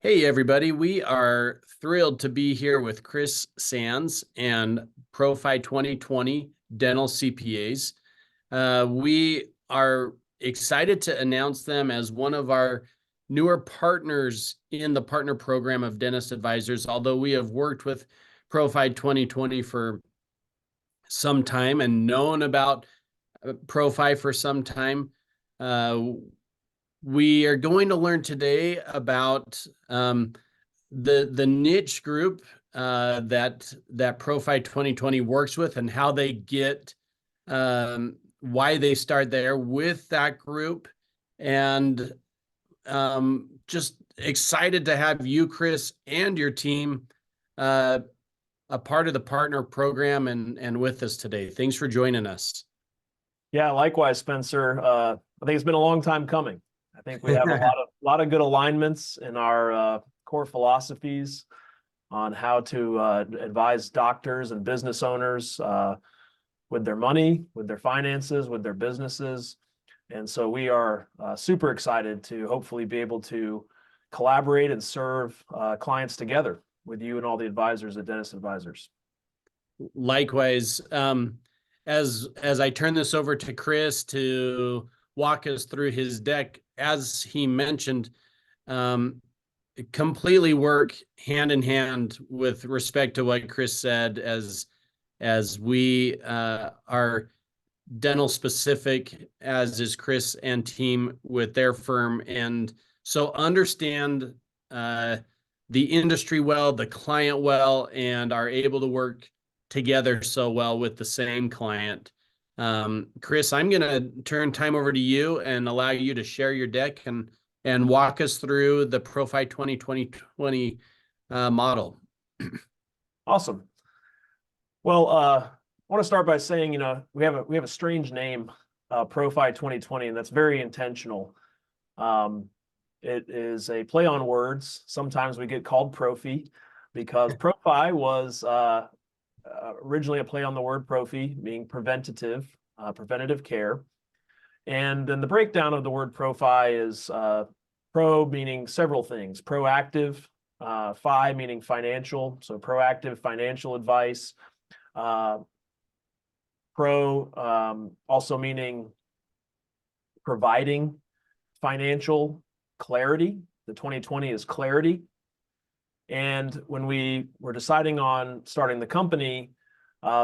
Hey, everybody. We are thrilled to be here with Chris Sands and Fro-Fi 2020 Dental CPAs. We are excited to announce them as one of our newer partners in the partner program of Dentist Advisors. Although we have worked with Fro-Fi 2020 for some time and known about Fro-Fi for some time, we are going to learn today about the niche group that Fro-Fi 2020 works with and how they get why they start there with that group, and just excited to have you, Chris, and your team a part of the partner program and with us today. Thanks for joining us. Yeah, likewise, Spencer. I think it's been a long time coming. I think we have a lot of good alignments in our core philosophies on how to advise doctors and business owners with their money, with their finances, with their businesses. And so we are super excited to hopefully be able to collaborate and serve clients together with you and all the advisors at Dentist Advisors. Likewise, as I turn this over to Chris to walk us through his deck, as he mentioned, completely work hand in hand with respect to what Chris said, as we are dental specific, as is Chris and team with their firm, and so understand the industry well, the client well, and are able to work together so well with the same client. Chris, I'm going to turn time over to you and allow you to share your deck and walk us through the Fro-Fi 2020 model. Awesome. Well, I want to start by saying, we have a strange name, Fro-Fi 2020, and that's very intentional. It is a play on words. Sometimes we get called Profi because Fro-Fi was originally a play on the word Profi, meaning preventative care. And then the breakdown of the word Fro-Fi is pro meaning several things: proactive, fi meaning financial, so proactive financial advice, pro also meaning providing financial clarity. The 2020 is clarity. And when we were deciding on starting the company,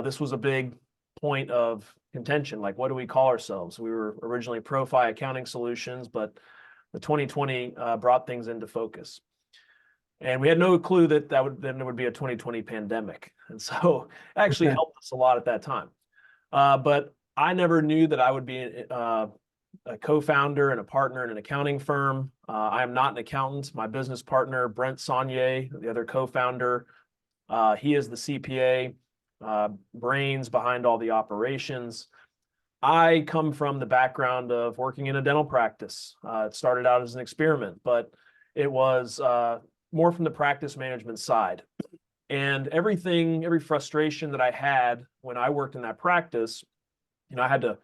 this was a big point of contention. Like, what do we call ourselves? We were originally Fro-Fi Accounting Solutions, but the 2020 brought things into focus. And we had no clue that there would be a 2020 pandemic. And so it actually helped us a lot at that time. But I never knew that I would be a co-founder and a partner in an accounting firm. I am not an accountant. My business partner, Brent Saunier, the other co-founder, he is the CPA, brains behind all the operations. I come from the background of working in a dental practice. It started out as an experiment, but it was more from the practice management side. And every frustration that I had when I worked in that practice, I had to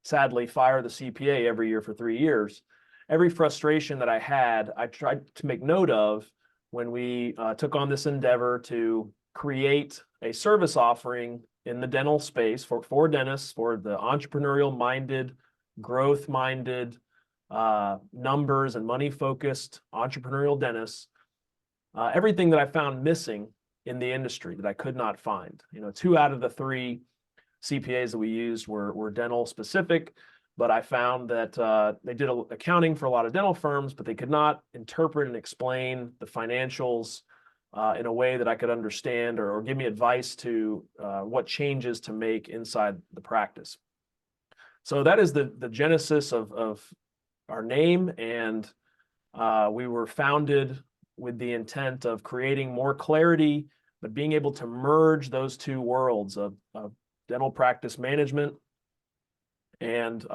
sadly fire the CPA every year for 3 years. Every frustration that I had, I tried to make note of when we took on this endeavor to create a service offering in the dental space for dentists, for the entrepreneurial-minded, growth-minded, numbers and money-focused entrepreneurial dentists. Everything that I found missing in the industry that I could not find. 2 out of the 3 CPAs that we used were dental specific, but I found that they did accounting for a lot of dental firms, but they could not interpret and explain the financials in a way that I could understand or give me advice to what changes to make inside the practice. So that is the genesis of our name, and we were founded with the intent of creating more clarity, but being able to merge those 2 worlds of dental practice management and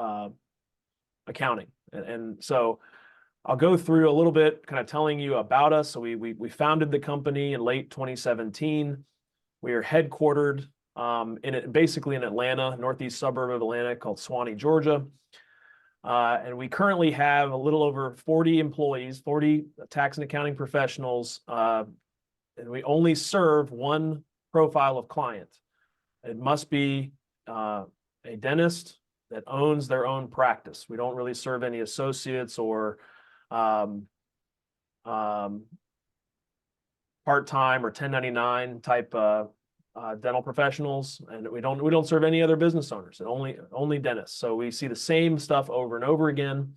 accounting. And so I'll go through a little bit, kind of telling you about us. So we founded the company in late 2017. We are headquartered basically in Atlanta, northeast suburb of Atlanta, called Swanee, Georgia. And we currently have a little over 40 employees, 40 tax and accounting professionals, and we only serve one profile of client. It must be a dentist that owns their own practice. We don't really serve any associates or part-time or 1099 type dental professionals, and we don't serve any other business owners, and only dentists. So we see the same stuff over and over again.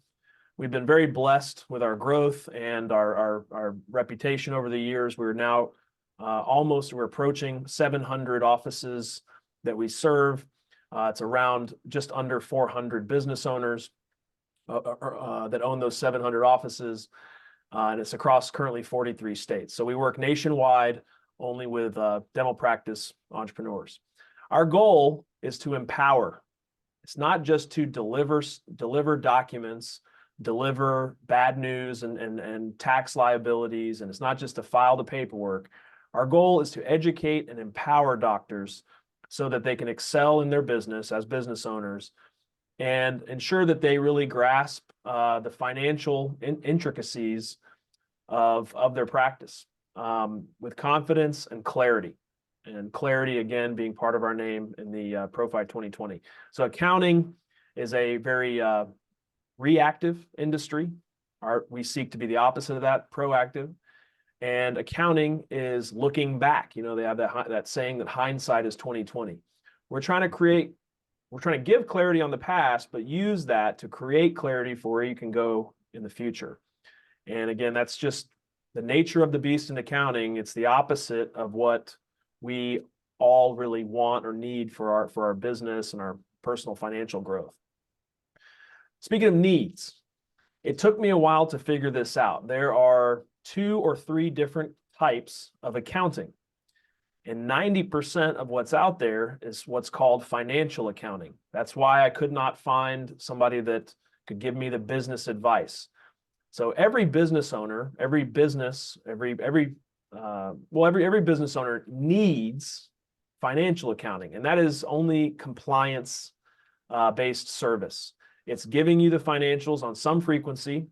We've been very blessed with our growth and our reputation over the years. We're now we're approaching 700 offices that we serve. It's around just under 400 business owners that own those 700 offices, and it's across currently 43 states. So we work nationwide, only with dental practice entrepreneurs. Our goal is to empower. It's not just to deliver documents, deliver bad news and tax liabilities, and it's not just to file the paperwork. Our goal is to educate and empower doctors so that they can excel in their business as business owners and ensure that they really grasp the financial intricacies of their practice with confidence and clarity. And clarity, again, being part of our name in the Fro-Fi 2020. So accounting is a very reactive industry. We seek to be the opposite of that, proactive. And accounting is looking back. You know, they have that saying that hindsight is 2020. We're trying to give clarity on the past, but use that to create clarity for where you can go in the future. And again, that's just the nature of the beast in accounting. It's the opposite of what we all really want or need for our business and our personal financial growth. Speaking of needs, it took me a while to figure this out. There are 2 or 3 different types of accounting. And 90% of what's out there is what's called financial accounting. That's why I could not find somebody that could give me the business advice. So every business owner, every business owner needs financial accounting, and that is only compliance based service. It's giving you the financials on some frequency.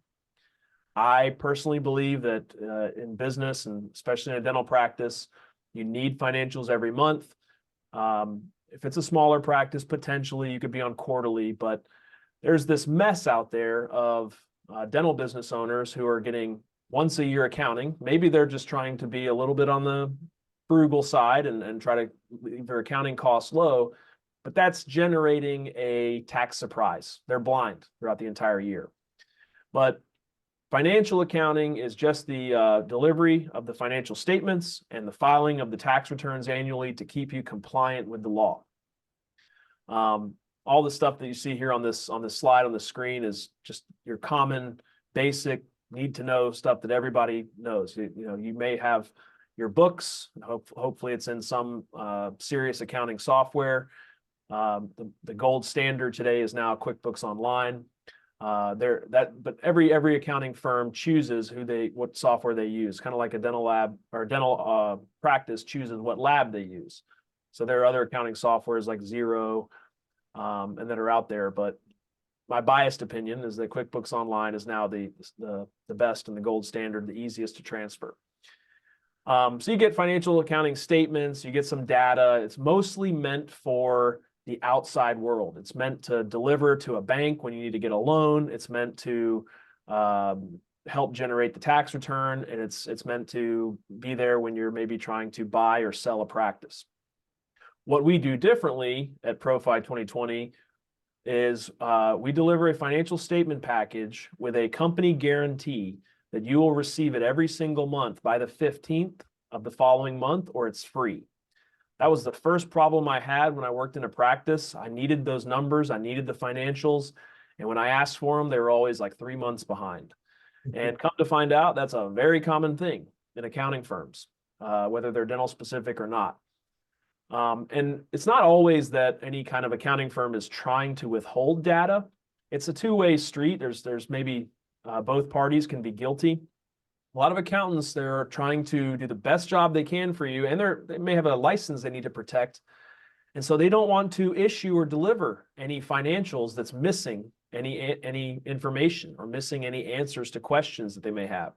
I personally believe that in business, and especially in a dental practice, you need financials every month. If it's a smaller practice, potentially you could be on quarterly, but there's this mess out there of dental business owners who are getting once a year accounting. Maybe they're just trying to be a little bit on the frugal side and try to leave their accounting costs low, but that's generating a tax surprise. They're blind throughout the entire year. But financial accounting is just the delivery of the financial statements and the filing of the tax returns annually to keep you compliant with the law. All the stuff that you see here on this slide on the screen is just your common, basic, need-to-know stuff that everybody knows. You may have your books. Hopefully, it's in some serious accounting software. The gold standard today is now QuickBooks Online. But every accounting firm chooses what software they use, kind of like a dental lab or dental practice chooses what lab they use. So there are other accounting softwares like Xero and that are out there, but my biased opinion is that QuickBooks Online is now the best and the gold standard, the easiest to transfer. So you get financial accounting statements, you get some data. It's mostly meant for the outside world. It's meant to deliver to a bank when you need to get a loan. It's meant to help generate the tax return, and it's meant to be there when you're maybe trying to buy or sell a practice. What we do differently at Fro-Fi 2020 is we deliver a financial statement package with a company guarantee that you will receive it every single month by the 15th of the following month, or it's free. That was the first problem I had when I worked in a practice. I needed those numbers. I needed the financials. And when I asked for them, they were always like 3 months behind. And come to find out, that's a very common thing in accounting firms, whether they're dental specific or not. And it's not always that any kind of accounting firm is trying to withhold data. It's a two-way street. There's maybe both parties can be guilty. A lot of accountants, they're trying to do the best job they can for you, and they may have a license they need to protect. And so they don't want to issue or deliver any financials that's missing any information or missing any answers to questions that they may have.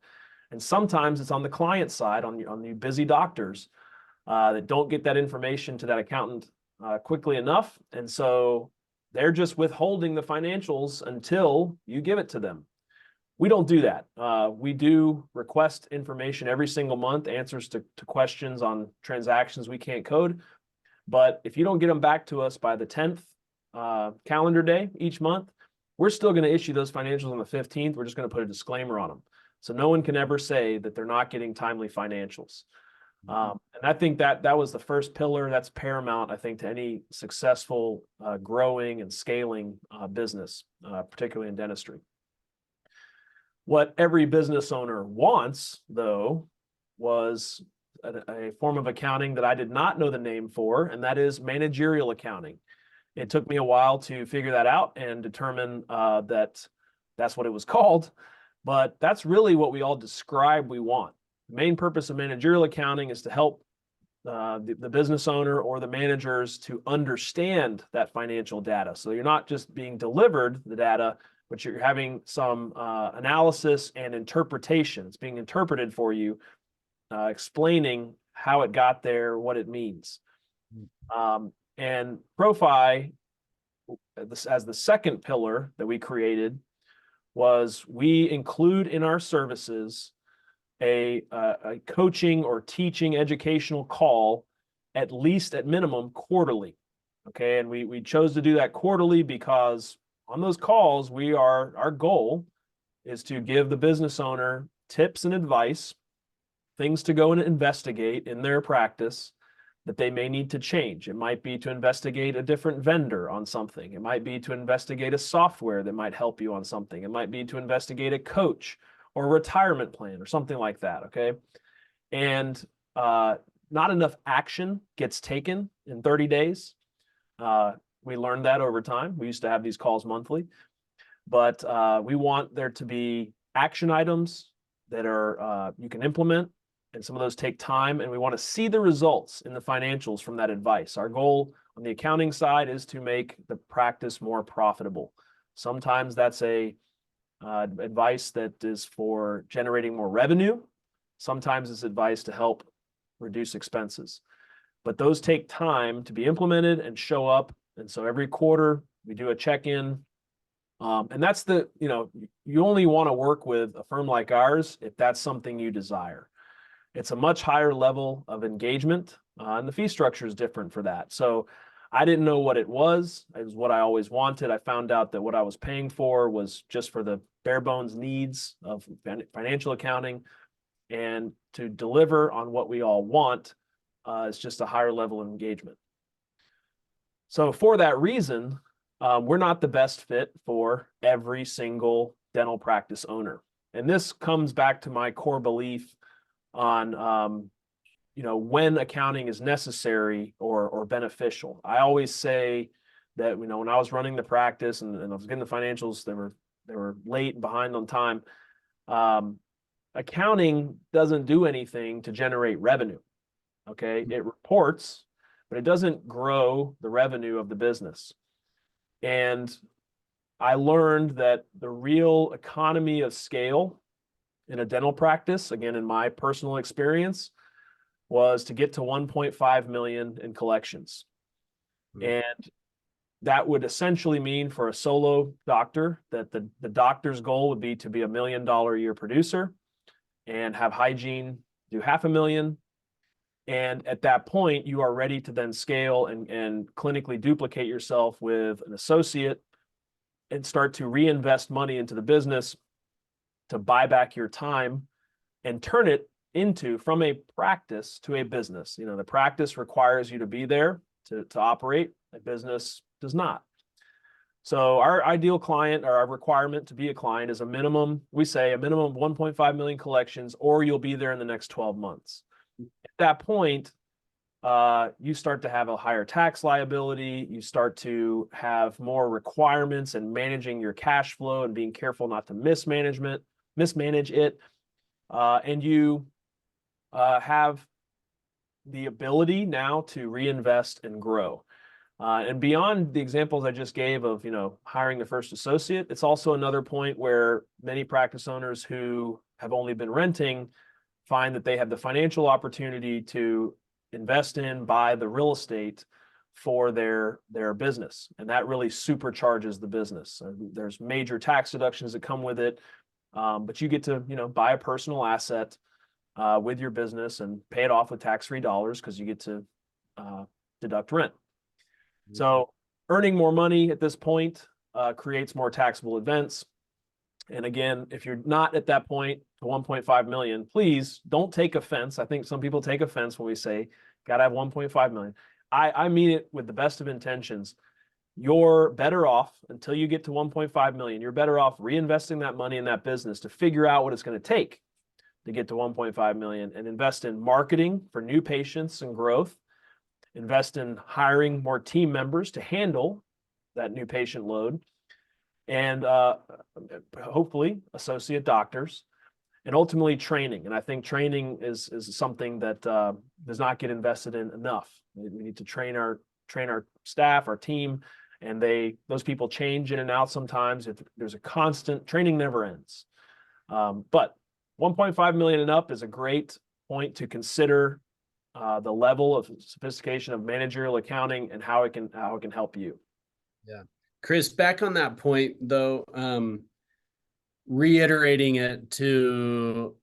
And sometimes it's on the client side, on the busy doctors that don't get that information to that accountant quickly enough. And so they're just withholding the financials until you give it to them. We don't do that. We do request information every single month, answers to questions on transactions we can't code. But if you don't get them back to us by the 10th calendar day each month, we're still going to issue those financials on the 15th. We're just going to put a disclaimer on them. So no one can ever say that they're not getting timely financials. And I think that was the first pillar. That's paramount, I think, to any successful growing and scaling business, particularly in dentistry. What every business owner wants, though, was a form of accounting that I did not know the name for, and that is managerial accounting. It took me a while to figure that out and determine that that's what it was called, but that's really what we all describe we want. The main purpose of managerial accounting is to help the business owner or the managers to understand that financial data. So you're not just being delivered the data, but you're having some analysis and interpretation. It's being interpreted for you, explaining how it got there, what it means. And Fro-Fi, as the second pillar that we created, was we include in our services a coaching or teaching educational call, at least at minimum quarterly. Okay, and we chose to do that quarterly because on those calls, our goal is to give the business owner tips and advice, things to go and investigate in their practice that they may need to change. It might be to investigate a different vendor on something. It might be to investigate a software that might help you on something. It might be to investigate a coach or a retirement plan or something like that, okay? And not enough action gets taken in 30 days. We learned that over time. We used to have these calls monthly, but we want there to be action items that are you can implement, and some of those take time, and we want to see the results in the financials from that advice. Our goal on the accounting side is to make the practice more profitable. Sometimes that's advice that is for generating more revenue. Sometimes it's advice to help reduce expenses. But those take time to be implemented and show up. And so every quarter we do a check-in. And that's you only want to work with a firm like ours if that's something you desire. It's a much higher level of engagement, and the fee structure is different for that. So I didn't know what it was. It was what I always wanted. I found out that what I was paying for was just for the bare bones needs of financial accounting, and to deliver on what we all want is just a higher level of engagement. So for that reason, we're not the best fit for every single dental practice owner. And this comes back to my core belief on when accounting is necessary or beneficial. I always say that when I was running the practice and I was getting the financials, they were late, behind on time. Accounting doesn't do anything to generate revenue. Okay, it reports, but it doesn't grow the revenue of the business. And I learned that the real economy of scale in a dental practice, again, in my personal experience, was to get to 1.5 million in collections. And that would essentially mean for a solo doctor that the doctor's goal would be to be $1 million a year producer and have hygiene do $500,000. And at that point, you are ready to then scale and clinically duplicate yourself with an associate and start to reinvest money into the business to buy back your time and turn it from a practice to a business. The practice requires you to be there to operate. A business does not. So our ideal client, or our requirement to be a client, is we say a minimum of 1.5 million collections, or you'll be there in the next 12 months. At that point, you start to have a higher tax liability. You start to have more requirements in managing your cash flow and being careful not to mismanage it. And you have the ability now to reinvest and grow. And beyond the examples I just gave of, hiring the first associate, it's also another point where many practice owners who have only been renting find that they have the financial opportunity to invest in, buy the real estate for their business. And that really supercharges the business. There's major tax deductions that come with it. But you get to, buy a personal asset with your business and pay it off with tax-free dollars because you get to deduct rent. So earning more money at this point creates more taxable events. And again, if you're not at that point to 1.5 million, please don't take offense. I think some people take offense when we say, gotta have 1.5 million. I mean it with the best of intentions. You're better off until you get to 1.5 million. You're better off reinvesting that money in that business to figure out what it's going to take to get to 1.5 million and invest in marketing for new patients and growth. Invest in hiring more team members to handle that new patient load, and hopefully associate doctors, and ultimately training. And I think training is something that does not get invested in enough. We need to train our staff, our team, and those people change in and out sometimes. If there's a constant training, never ends. But 1.5 million and up is a great point to consider the level of sophistication of managerial accounting and how it can help you. Yeah. Chris, back on that point though, reiterating it to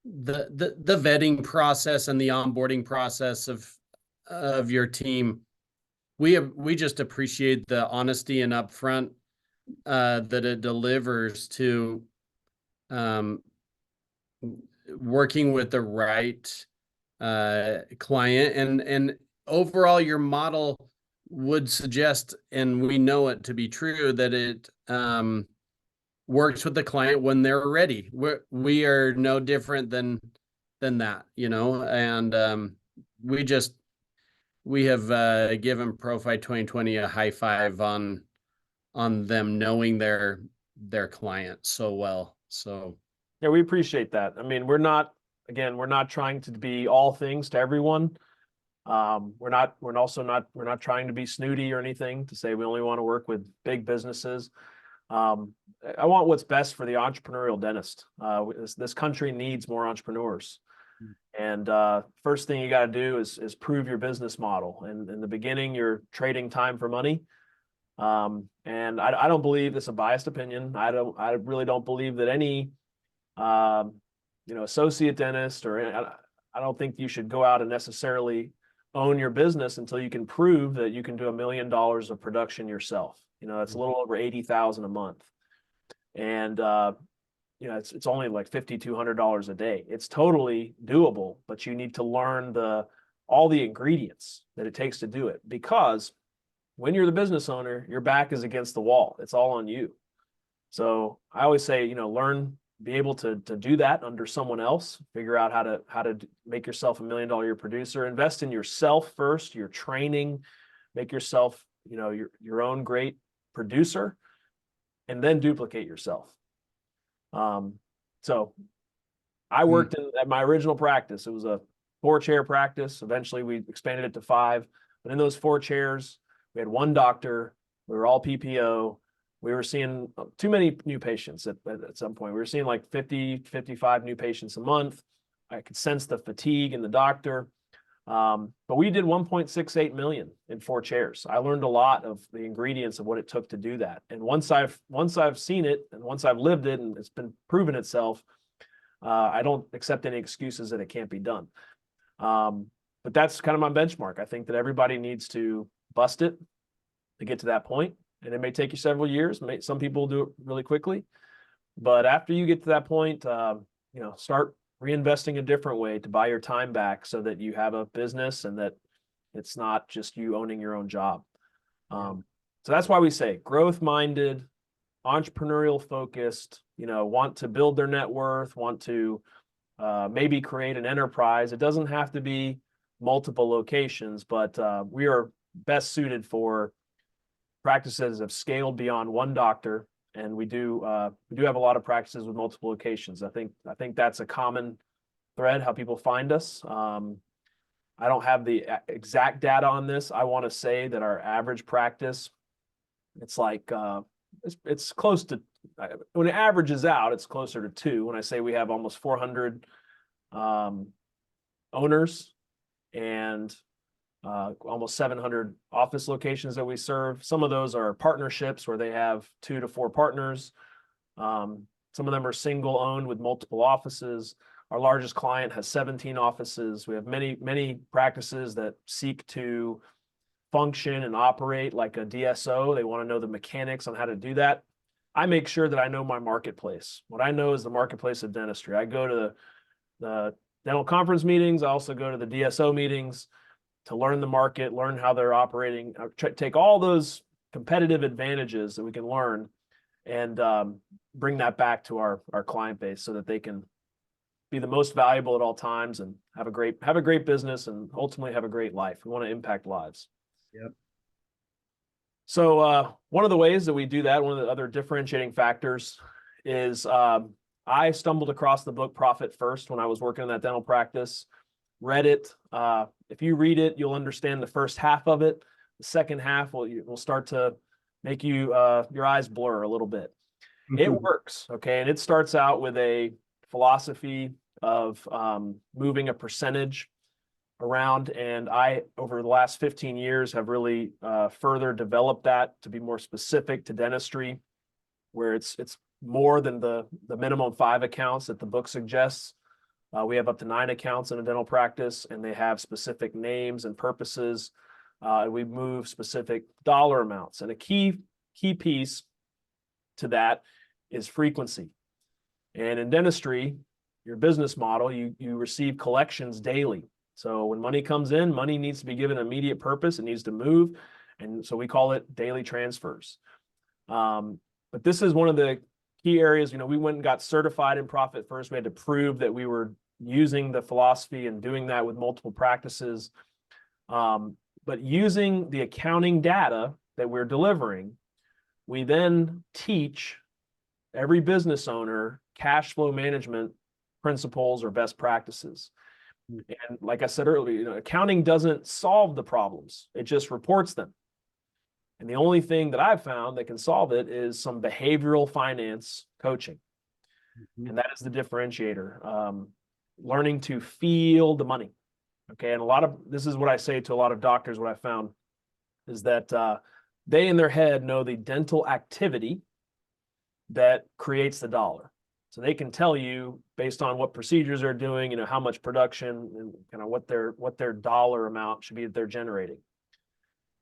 the vetting process and the onboarding process of your team. We just appreciate the honesty and upfront that it delivers to working with the right client, and overall your model would suggest, and we know it to be true, that it works with the client when they're ready. We are no different than that, and we have given Fro-Fi 2020 a high five on them knowing their client so well. So yeah, we appreciate that. I mean, we're not trying to be all things to everyone. We're not trying to be snooty or anything to say we only want to work with big businesses. I want what's best for the entrepreneurial dentist. This country needs more entrepreneurs. And first thing you got to do is prove your business model. And in the beginning, you're trading time for money. And I don't believe this is a biased opinion. I really don't believe that any associate dentist, or I don't think you should go out and necessarily own your business until you can prove that you can do $1 million of production yourself. That's a little over $80,000 a month. And it's only like $5,200 a day. It's totally doable, but you need to learn all the ingredients that it takes to do it, because when you're the business owner, your back is against the wall. It's all on you. So I always say, be able to do that under someone else, figure out how to make yourself $1 million a year producer, invest in yourself first, your training, make yourself, your own great producer, and then duplicate yourself. So I worked at my original practice. It was a 4-chair practice. Eventually we expanded it to 5, but in those 4 chairs, we had 1 doctor. We were all PPO. We were seeing too many new patients at some point. We were seeing like 50, 55 new patients a month. I could sense the fatigue in the doctor. But we did 1.68 million in 4 chairs. I learned a lot of the ingredients of what it took to do that. And once I've seen it, and once I've lived it, and it's been proven itself, I don't accept any excuses that it can't be done. But that's kind of my benchmark. I think that everybody needs to bust it to get to that point. And it may take you several years. Some people do it really quickly. But after you get to that point, start reinvesting a different way to buy your time back so that you have a business and that it's not just you owning your own job. So that's why we say growth-minded, entrepreneurial focused, want to build their net worth, want to maybe create an enterprise. It doesn't have to be multiple locations, but we are best suited for practices have scaled beyond 1 doctor, and we do have a lot of practices with multiple locations. I think that's a common thread how people find us. I don't have the exact data on this. I want to say that our average practice, it's like, it's close to, when it averages out, it's closer to 2. When I say we have almost 400 owners and almost 700 office locations that we serve. Some of those are partnerships where they have 2 to 4 partners. Some of them are single owned with multiple offices. Our largest client has 17 offices. We have many practices that seek to function and operate like a DSO. They want to know the mechanics on how to do that. I make sure that I know my marketplace. What I know is the marketplace of dentistry. I go to the dental conference meetings. I also go to the DSO meetings to learn the market, learn how they're operating, take all those competitive advantages that we can learn and bring that back to our client base so that they can be the most valuable at all times and have a great business and ultimately have a great life. We want to impact lives. Yep. So one of the ways that we do that, one of the other differentiating factors is I stumbled across the book Profit First when I was working in that dental practice, read it. If you read it, you'll understand the first half of it. The second half will start to make you your eyes blur a little bit. It works, okay? And it starts out with a philosophy of moving a percentage around. And I, over the last 15 years, have really further developed that to be more specific to dentistry, where it's more than the minimum 5 accounts that the book suggests. We have up to 9 accounts in a dental practice, and they have specific names and purposes. We move specific dollar amounts. And a key piece to that is frequency. And in dentistry, your business model, you receive collections daily. So when money comes in, money needs to be given immediate purpose. It needs to move. And so we call it daily transfers. But this is one of the key areas. We went and got certified in Profit First. We had to prove that we were using the philosophy and doing that with multiple practices. But using the accounting data that we're delivering, we then teach every business owner cash flow management principles or best practices. And like I said earlier, accounting doesn't solve the problems. It just reports them. And the only thing that I've found that can solve it is some behavioral finance coaching. And that is the differentiator. Learning to feel the money. Okay. And this is what I say to a lot of doctors, what I found is that they in their head know the dental activity that creates the dollar. So they can tell you based on what procedures they're doing, how much production and kind of what their dollar amount should be that they're generating.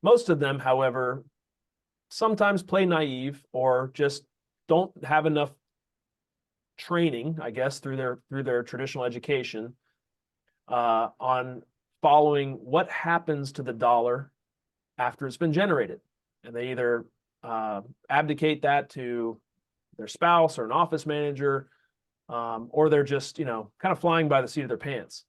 Most of them, however, sometimes play naive or just don't have enough training, I guess, through their traditional education on following what happens to the dollar after it's been generated. And they either abdicate that to their spouse or an office manager, or they're just, kind of flying by the seat of their pants.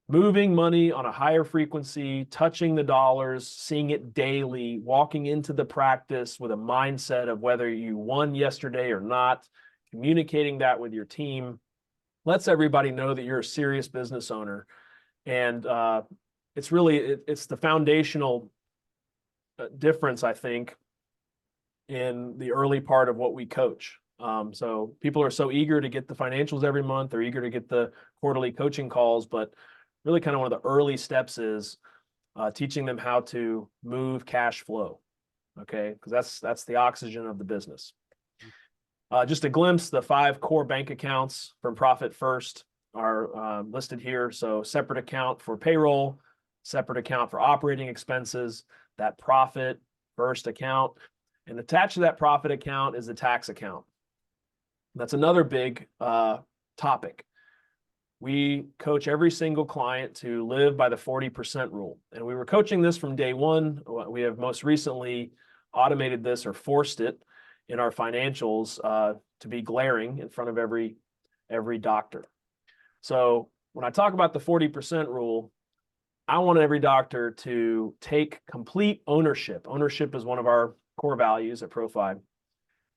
Moving money on a higher frequency, touching the dollars, seeing it daily, walking into the practice with a mindset of whether you won yesterday or not, communicating that with your team, lets everybody know that you're a serious business owner. And it's the foundational difference, I think, in the early part of what we coach. So people are so eager to get the financials every month. They're eager to get the quarterly coaching calls, but really kind of one of the early steps is teaching them how to move cash flow. Okay. Because that's the oxygen of the business. Just a glimpse, the 5 core bank accounts from Profit First are listed here. So separate account for payroll, separate account for operating expenses, that Profit First account. And attached to that profit account is the tax account. That's another big topic. We coach every single client to live by the 40% rule. And we were coaching this from day one. We have most recently automated this or forced it in our financials to be glaring in front of every doctor. So when I talk about the 40% rule, I want every doctor to take complete ownership. Ownership is one of our core values at Fro-Fi.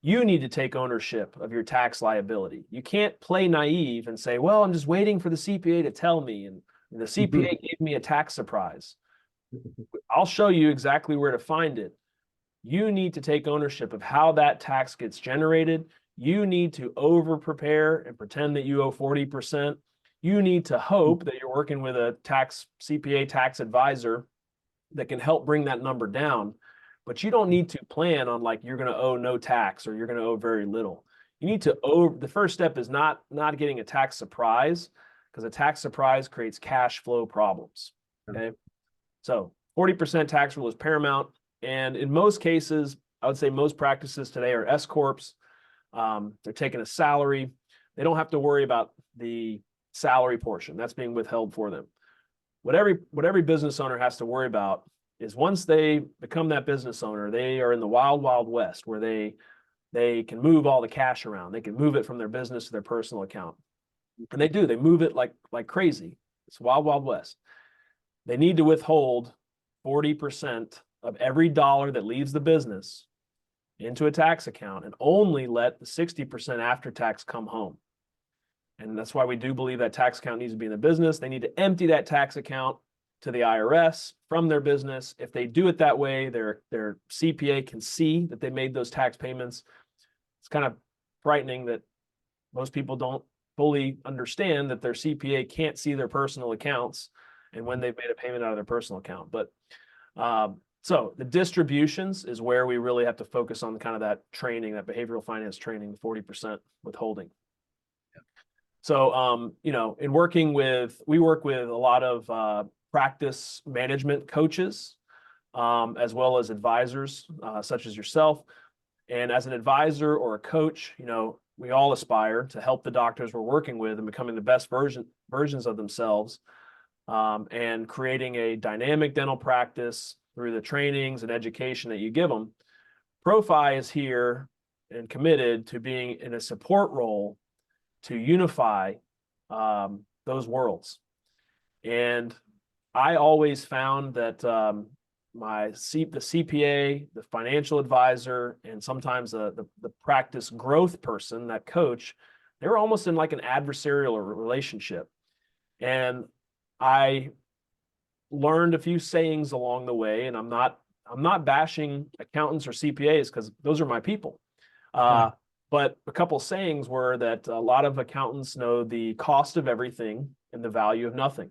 You need to take ownership of your tax liability. You can't play naive and say, well, I'm just waiting for the CPA to tell me and The CPA gave me a tax surprise. I'll show you exactly where to find it. You need to take ownership of how that tax gets generated. You need to over prepare and pretend that you owe 40%. You need to hope that you're working with a CPA tax advisor that can help bring that number down. But you don't need to plan on like you're going to owe no tax or you're going to owe very little. You need to the first step is not getting a tax surprise, because a tax surprise creates cash flow problems. Okay. So 40% tax rule is paramount. And in most cases, I would say most practices today are S corps. They're taking a salary. They don't have to worry about the salary portion that's being withheld for them. What every business owner has to worry about is once they become that business owner, they are in the wild, wild west where they can move all the cash around. They can move it from their business to their personal account. And they do. They move it like crazy. It's wild, wild west. They need to withhold 40% of every dollar that leaves the business into a tax account and only let the 60% after tax come home. And that's why we do believe that tax account needs to be in the business. They need to empty that tax account to the IRS from their business. If they do it that way, their CPA can see that they made those tax payments. It's kind of frightening that most people don't fully understand that their CPA can't see their personal accounts and when they've made a payment out of their personal account. But so the distributions is where we really have to focus on kind of that training, that behavioral finance training, the 40% withholding. So, in working we work with a lot of practice management coaches, as well as advisors, such as yourself. And as an advisor or a coach, we all aspire to help the doctors we're working with and becoming the best versions of themselves, and creating a dynamic dental practice through the trainings and education that you give them. Fro-Fi is here and committed to being in a support role to unify those worlds. And I always found that the CPA, the financial advisor, and sometimes the practice growth person, that coach, they were almost in like an adversarial relationship. And I learned a few sayings along the way, and I'm not bashing accountants or CPAs because those are my people. But a couple sayings were that a lot of accountants know the cost of everything and the value of nothing.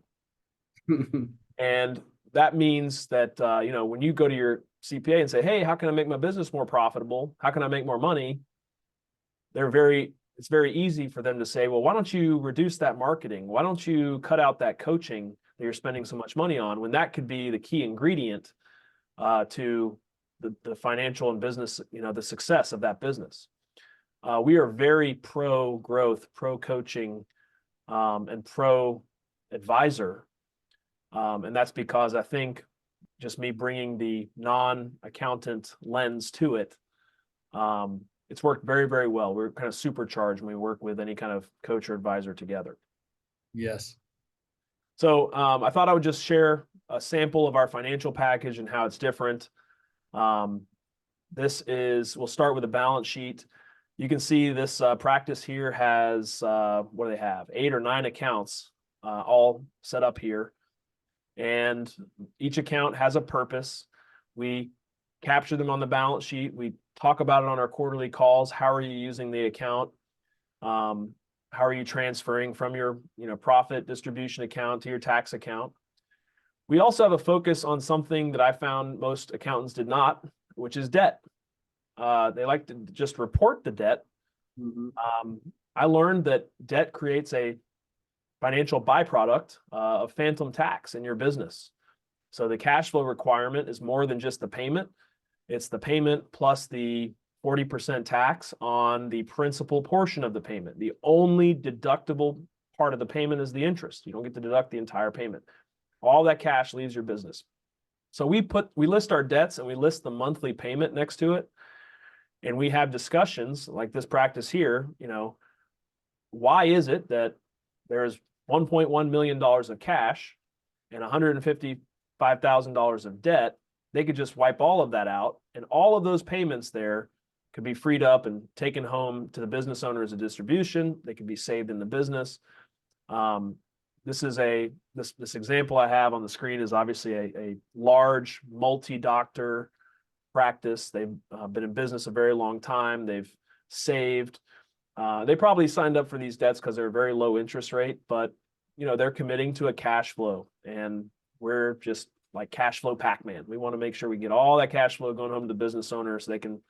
And that means that, when you go to your CPA and say, hey, how can I make my business more profitable? How can I make more money? It's very easy for them to say, well, why don't you reduce that marketing? Why don't you cut out that coaching that you're spending so much money on, when that could be the key ingredient to the financial and business, the success of that business. We are very pro growth, pro coaching, and pro advisor. And that's because I think just me bringing the non-accountant lens to it, it's worked very, very well. We're kind of supercharged when we work with any kind of coach or advisor together. Yes. So I thought I would just share a sample of our financial package and how it's different. We'll start with a balance sheet. You can see this practice here has, what do they have? 8 or 9 accounts all set up here. And each account has a purpose. We capture them on the balance sheet. We talk about it on our quarterly calls. How are you using the account? How are you transferring from your profit distribution account to your tax account? We also have a focus on something that I found most accountants did not, which is debt. They like to just report the debt. Mm-hmm. I learned that debt creates a financial byproduct of phantom tax in your business. So the cash flow requirement is more than just the payment. It's the payment plus the 40% tax on the principal portion of the payment. The only deductible part of the payment is the interest. You don't get to deduct the entire payment. All that cash leaves your business. So we list our debts and we list the monthly payment next to it. And we have discussions like this practice here, why is it that there's $1.1 million of cash and $155,000 of debt? They could just wipe all of that out, and all of those payments there could be freed up and taken home to the business owner as a distribution. They could be saved in the business. this is this example I have on the screen is obviously a large multi-doctor practice. They've been in business a very long time. They've saved. They probably signed up for these debts because they're a very low interest rate, but they're committing to a cash flow, and we're just like cash flow Pac-Man. We want to make sure we get all that cash flow going home to the business owner so they can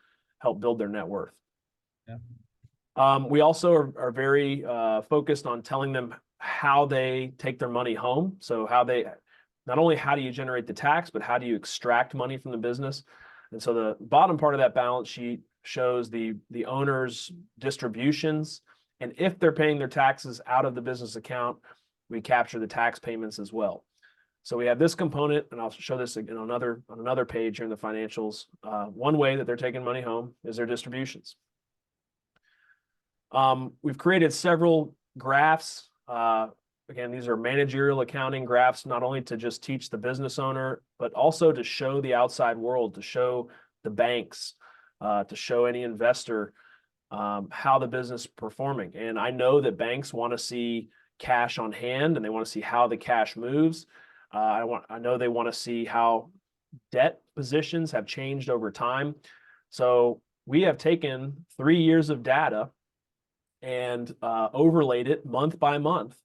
help build their net worth. Yeah. We also are very focused on telling them how they take their money home. So not only how do you generate the tax, but how do you extract money from the business? And so the bottom part of that balance sheet shows the owner's distributions. And if they're paying their taxes out of the business account, we capture the tax payments as well. So we have this component, and I'll show this again on another page here in the financials. One way that they're taking money home is their distributions. We've created several graphs. Again, these are managerial accounting graphs, not only to just teach the business owner, but also to show the outside world, to show the banks, to show any investor how the business is performing. And I know that banks want to see cash on hand, and they want to see how the cash moves. I know they want to see how debt positions have changed over time. So we have taken 3 years of data and overlaid it month by month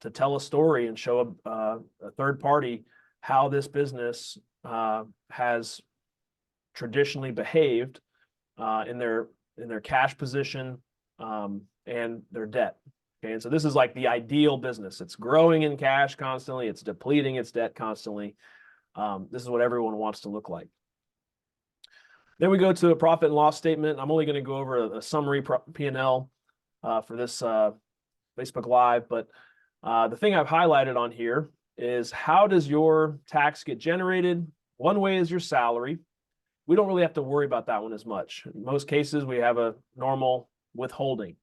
to tell a story and show a third party how this business has traditionally behaved in their cash position and their debt. Okay, and so this is like the ideal business. It's growing in cash constantly. It's depleting its debt constantly. This is what everyone wants to look like. Then we go to a profit and loss statement. I'm only going to go over a summary P&L for this Facebook Live, but the thing I've highlighted on here is how does your tax get generated? One way is your salary. We don't really have to worry about that one as much. In most cases, we have a normal withholding.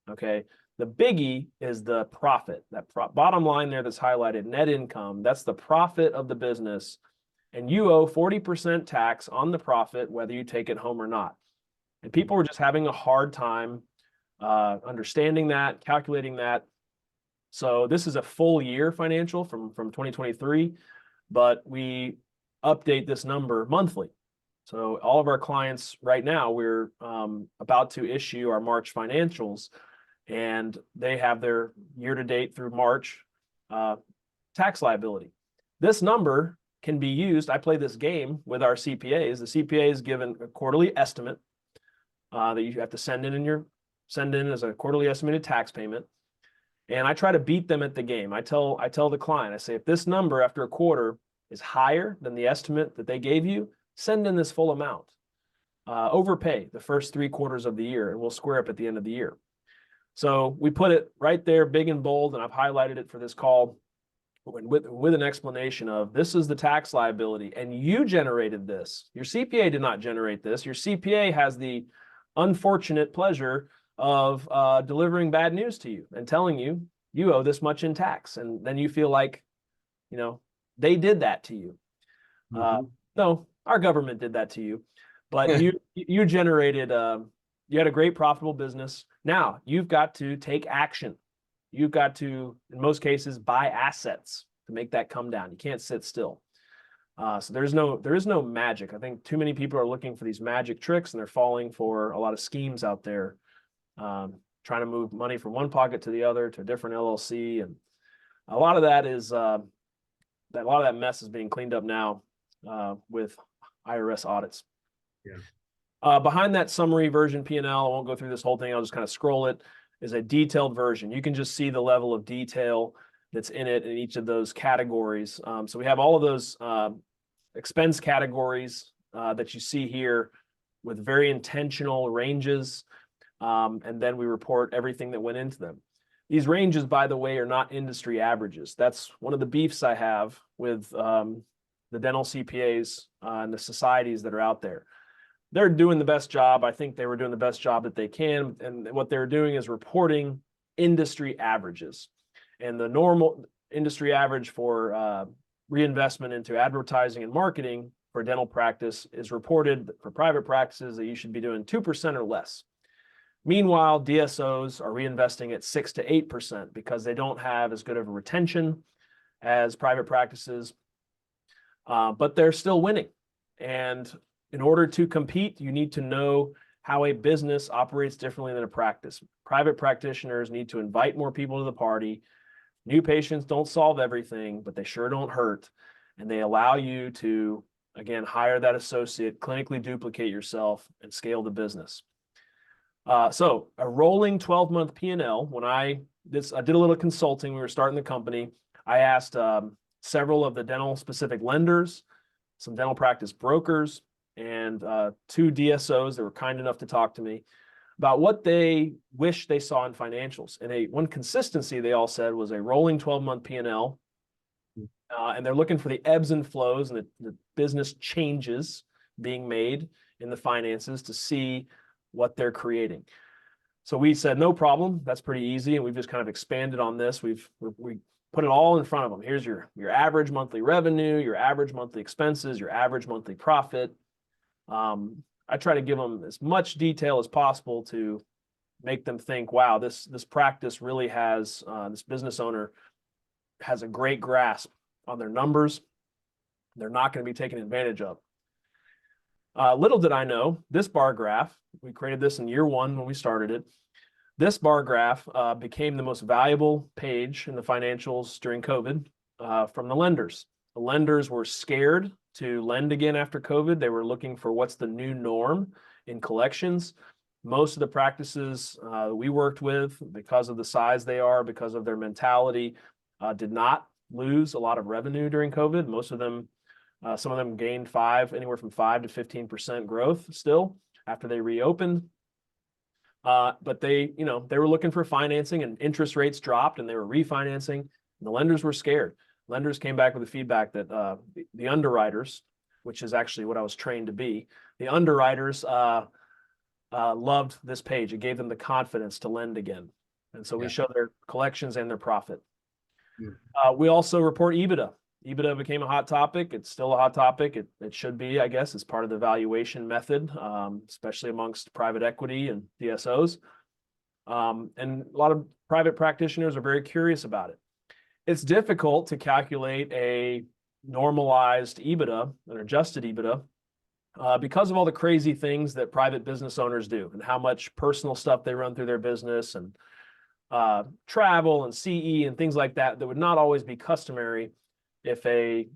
Okay. The biggie is the profit. That bottom line there that's highlighted, net income, that's the profit of the business. And you owe 40% tax on the profit, whether you take it home or not. And people are just having a hard time understanding that, calculating that. So this is a full year financial from 2023, but we update this number monthly. So all of our clients right now, we're about to issue our March financials, and they have their year-to-date through March tax liability. This number can be used. I play this game with our CPAs. The CPA is given a quarterly estimate that you have to send in as a quarterly estimated tax payment. And I try to beat them at the game. I tell the client, I say, if this number after a quarter is higher than the estimate that they gave you, send in this full amount. Overpay the first 3 quarters of the year, and we'll square up at the end of the year. So we put it right there, big and bold, and I've highlighted it for this call with an explanation of this is the tax liability, and you generated this. Your CPA did not generate this. Your CPA has the unfortunate pleasure of delivering bad news to you and telling you you owe this much in tax, and then you feel like, they did that to you. No, our government did that to you, but you generated. You had a great profitable business. Now you've got to take action. You've got to, in most cases, buy assets to make that come down. You can't sit still. So there is no magic. I think too many people are looking for these magic tricks, and they're falling for a lot of schemes out there, trying to move money from one pocket to the other to a different LLC, and a lot of that is a lot of that mess is being cleaned up now with IRS audits. Yeah. Behind that summary version P&L, I won't go through this whole thing. I'll just kind of scroll it, is a detailed version. You can just see the level of detail that's in it in each of those categories. So we have all of those expense categories that you see here with very intentional ranges. And then we report everything that went into them. These ranges, by the way, are not industry averages. That's one of the beefs I have with the dental CPAs and the societies that are out there. They're doing the best job. I think they were doing the best job that they can. And what they're doing is reporting industry averages. And the normal industry average for reinvestment into advertising and marketing for dental practice is reported for private practices that you should be doing 2% or less. Meanwhile, DSOs are reinvesting at 6 to 8% because they don't have as good of a retention as private practices, but they're still winning. And in order to compete, you need to know how a business operates differently than a practice. Private practitioners need to invite more people to the party. New patients don't solve everything, but they sure don't hurt. And they allow you to, again, hire that associate, clinically duplicate yourself, and scale the business. So a rolling 12-month P&L, when I did a little consulting, we were starting the company, I asked several of the dental specific lenders, some dental practice brokers, and 2 DSOs that were kind enough to talk to me about what they wish they saw in financials. And one consistency they all said was a rolling 12-month P&L. And they're looking for the ebbs and flows and the business changes being made in the finances to see what they're creating. So we said, no problem. That's pretty easy. And we've just kind of expanded on this. We put it all in front of them. Here's your average monthly revenue, your average monthly expenses, your average monthly profit. I try to give them as much detail as possible to make them think, wow, this practice really has, this business owner has a great grasp on their numbers. They're not going to be taken advantage of. Little did I know, this bar graph, we created this in year 1 when we started it. This bar graph became the most valuable page in the financials during COVID from the lenders. The lenders were scared to lend again after COVID. They were looking for what's the new norm in collections. Most of the practices we worked with, because of the size they are, because of their mentality, did not lose a lot of revenue during COVID. Most of them, some of them gained anywhere from 5 to 15% growth still after they reopened. But they were looking for financing, and interest rates dropped and they were refinancing, and the lenders were scared. Lenders came back with the feedback that the underwriters, which is actually what I was trained to be, the underwriters loved this page. It gave them the confidence to lend again. And so we show their collections and their profit. We also report EBITDA. EBITDA became a hot topic. It's still a hot topic. It should be, I guess. It's part of the valuation method, especially amongst private equity and DSOs. And a lot of private practitioners are very curious about it. It's difficult to calculate a normalized EBITDA, an adjusted EBITDA, because of all the crazy things that private business owners do and how much personal stuff they run through their business, and travel and CE and things like that would not always be customary if a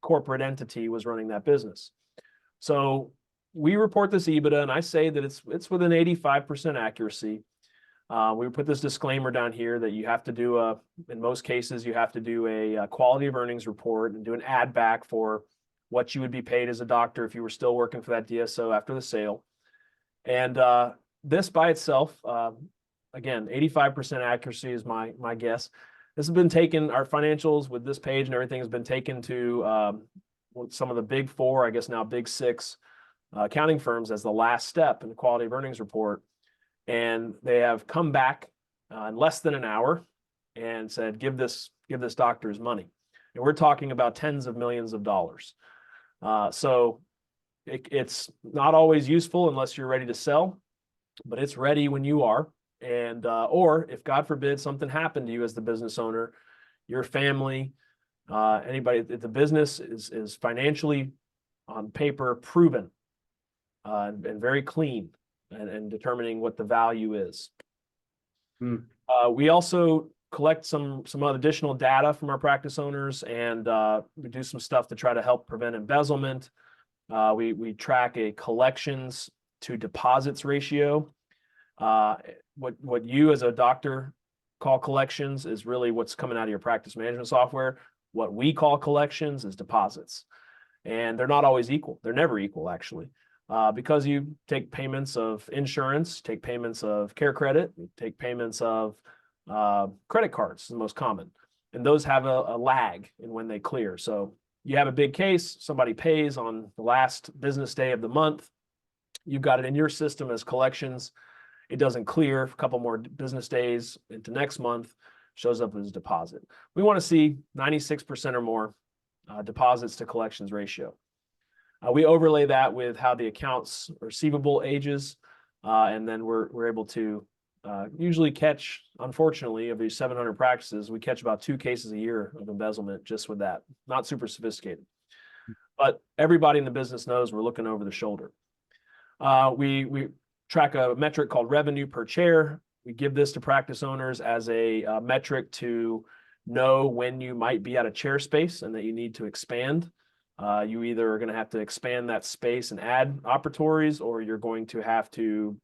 corporate entity was running that business. So we report this EBITDA, and I say that it's within 85% accuracy. We put this disclaimer down here that you have to do in most cases, you have to do a quality of earnings report and do an add back for what you would be paid as a doctor if you were still working for that DSO after the sale. And this by itself, again, 85% accuracy is my guess. This has been taken, our financials with this page and everything has been taken to some of the big 4, I guess now big 6 accounting firms as the last step in the quality of earnings report. And they have come back in less than an hour and said, give this doctor his money. And we're talking about tens of millions of dollars. So it's not always useful unless you're ready to sell, but it's ready when you are. And or if God forbid something happened to you as the business owner, your family, anybody, if the business is financially on paper proven and very clean and determining what the value is. We also collect some additional data from our practice owners, and we do some stuff to try to help prevent embezzlement. We track a collections to deposits ratio. What you as a doctor call collections is really what's coming out of your practice management software. What we call collections is deposits. And they're not always equal. They're never equal, actually, because you take payments of insurance, take payments of care credit, you take payments of credit cards, the most common. And those have a lag in when they clear. So you have a big case, somebody pays on the last business day of the month. You've got it in your system as collections. It doesn't clear a couple more business days into next month, shows up as a deposit. We want to see 96% or more deposits to collections ratio. We overlay that with how the accounts receivable ages. And then we're able to usually catch, unfortunately, of these 700 practices, we catch about 2 cases a year of embezzlement just with that. Not super sophisticated. But everybody in the business knows we're looking over the shoulder. We track a metric called revenue per chair. We give this to practice owners as a metric to know when you might be out of chair space and that you need to expand. You either are going to have to expand that space and add operatories, or you're going to have to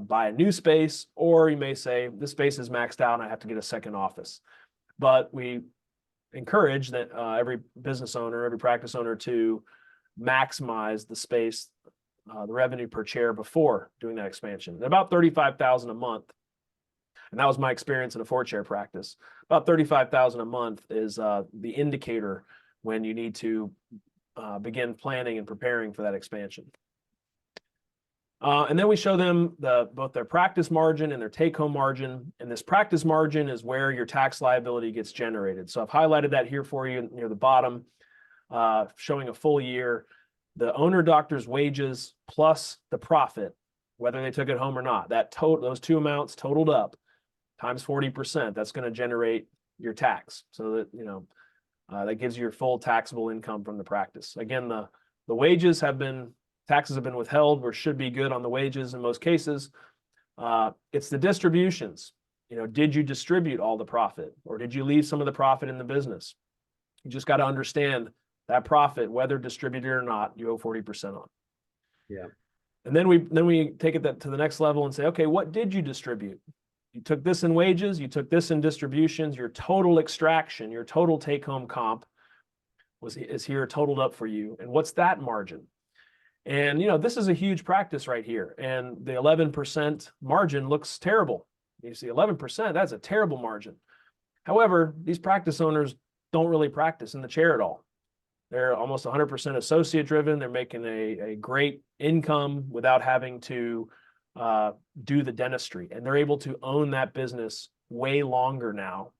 buy a new space, or you may say, this space is maxed out and I have to get a second office. But we encourage that every business owner, every practice owner to maximize the space, the revenue per chair before doing that expansion. And about $35,000 a month. And that was my experience in a 4-chair practice. About $35,000 a month is the indicator when you need to begin planning and preparing for that expansion. And then we show them both their practice margin and their take-home margin. And this practice margin is where your tax liability gets generated. So I've highlighted that here for you near the bottom, showing a full year. The owner doctor's wages plus the profit, whether they took it home or not, those 2 amounts totaled up times 40%. That's going to generate your tax. So that that gives you your full taxable income from the practice. Again, the wages taxes have been withheld, or should be good on the wages in most cases. It's the distributions. Did you distribute all the profit, or did you leave some of the profit in the business? You just got to understand that profit, whether distributed or not, you owe 40% on. Yeah. And then we take it to the next level and say, okay, what did you distribute? You took this in wages, you took this in distributions, your total extraction, your total take-home comp is here totaled up for you. And what's that margin? And, this is a huge practice right here. And the 11% margin looks terrible. You see 11%, that's a terrible margin. However, these practice owners don't really practice in the chair at all. They're almost 100% associate driven. They're making a great income without having to do the dentistry. And they're able to own that business way longer now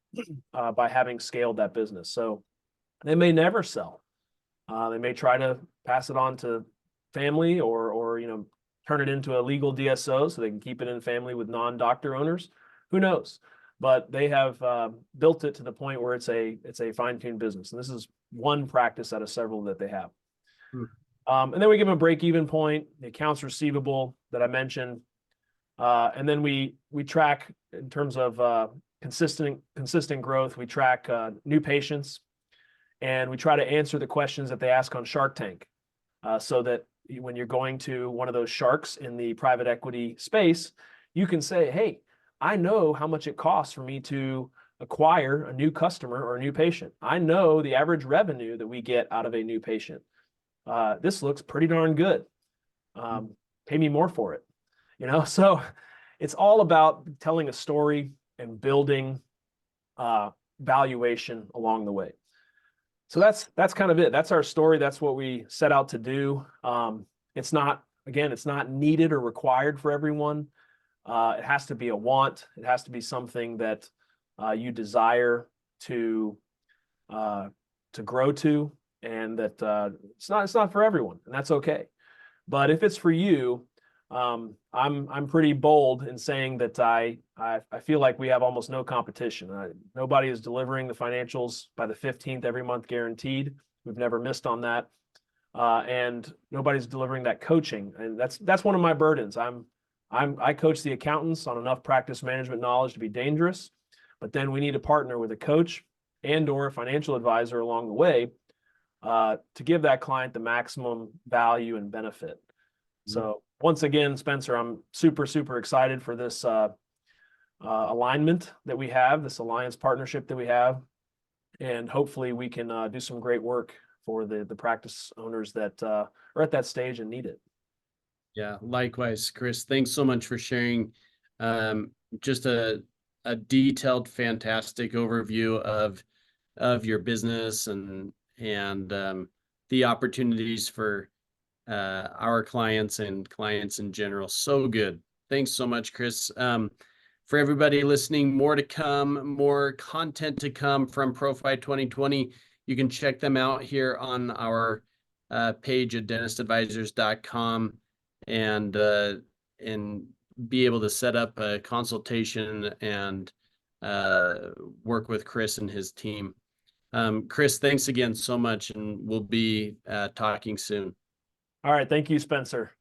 by having scaled that business. So they may never sell. They may try to pass it on to family or turn it into a legal DSO so they can keep it in family with non-doctor owners. Who knows? But they have built it to the point where it's a fine-tuned business. And this is one practice out of several that they have. And then we give them a break-even point, the accounts receivable that I mentioned. And then we track in terms of consistent growth. We track new patients, and we try to answer the questions that they ask on Shark Tank, so that when you're going to one of those sharks in the private equity space, you can say, hey, I know how much it costs for me to acquire a new customer or a new patient. I know the average revenue that we get out of a new patient. This looks pretty darn good. Pay me more for it. So it's all about telling a story and building valuation along the way. So that's kind of it. That's our story. That's what we set out to do. It's not needed or required for everyone. It has to be a want. It has to be something that you desire to grow to, and that it's not for everyone, and that's okay. But if it's for you, I'm pretty bold in saying that I feel like we have almost no competition. Nobody is delivering the financials by the 15th every month guaranteed. We've never missed on that, and nobody's delivering that coaching. And that's one of my burdens. I coach the accountants on enough practice management knowledge to be dangerous, but then we need to partner with a coach and/or a financial advisor along the way to give that client the maximum value and benefit. So once again, Spencer, I'm super, super excited for this alignment that we have, this alliance partnership that we have, and hopefully we can do some great work for the practice owners that are at that stage and need it. Yeah, likewise, Chris. Thanks so much for sharing just a detailed, fantastic overview of your business and the opportunities for our clients and clients in general. So good. Thanks so much, Chris. For everybody listening, more to come, more content to come from Fro-Fi 2020. You can check them out here on our page at dentistadvisors.com. And be able to set up a consultation and work with Chris and his team. Chris, thanks again so much, and we'll be talking soon. All right. Thank you, Spencer.